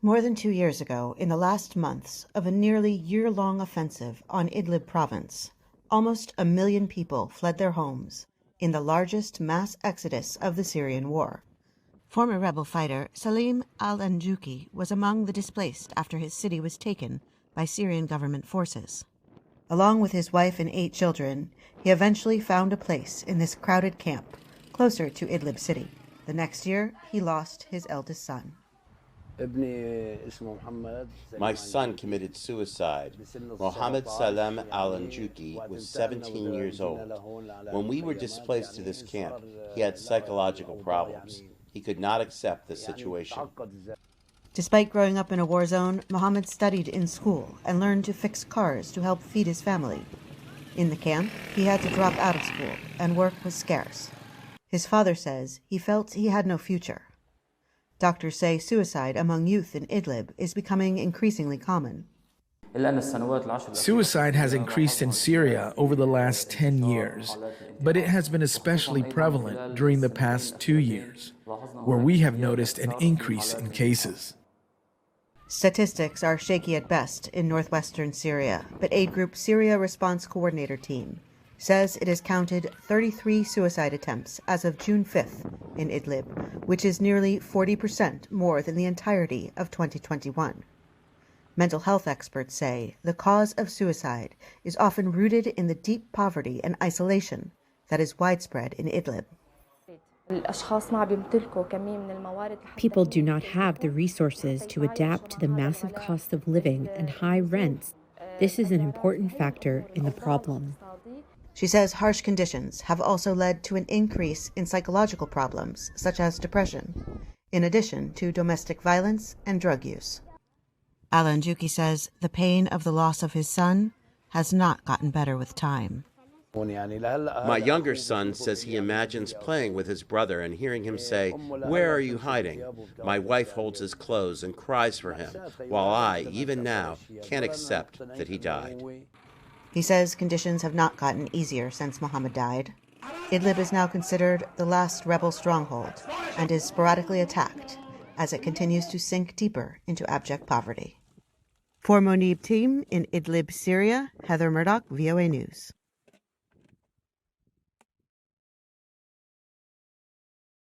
More than 2 years ago, in the last months of a nearly year-long offensive on Idlib province, almost 1 million people fled their homes in the largest mass exodus of the Syrian war. Former rebel fighter Salim al-Anjuki was among the displaced after his city was taken by Syrian government forces. Along with his wife and 8 children, he eventually found a place in this crowded camp closer to Idlib city. The next year, he lost his eldest son. My son committed suicide. Mohammed Salem al-Anjuki was 17 years old. When we were displaced to this camp, he had psychological problems. He could not accept the situation. Despite growing up in a war zone, Mohammed studied in school and learned to fix cars to help feed his family. In the camp, he had to drop out of school, and work was scarce. His father says he felt he had no future. Doctors say suicide among youth in Idlib is becoming increasingly common. Suicide has increased in Syria over the last 10 years, but it has been especially prevalent during the past 2 years, where we have noticed an increase in cases. Statistics are shaky at best in northwestern Syria, but aid group Syria Response Coordinator Team says it has counted 33 suicide attempts as of June 5th in Idlib, which is nearly 40% more than the entirety of 2021. Mental health experts say the cause of suicide is often rooted in the deep poverty and isolation that is widespread in Idlib. People do not have the resources to adapt to the massive cost of living and high rents. This is an important factor in the problem. She says harsh conditions have also led to an increase in psychological problems, such as depression, in addition to domestic violence and drug use. Al-Anjuki says the pain of the loss of his son has not gotten better with time. My younger son says he imagines playing with his brother and hearing him say, "Where are you hiding?" My wife holds his clothes and cries for him, while I, even now, can't accept that he died. He says conditions have not gotten easier since Mohammed died. Idlib is now considered the last rebel stronghold and is sporadically attacked as it continues to sink deeper into abject poverty. For Monib Team in Idlib, Syria, Heather Murdoch, VOA News.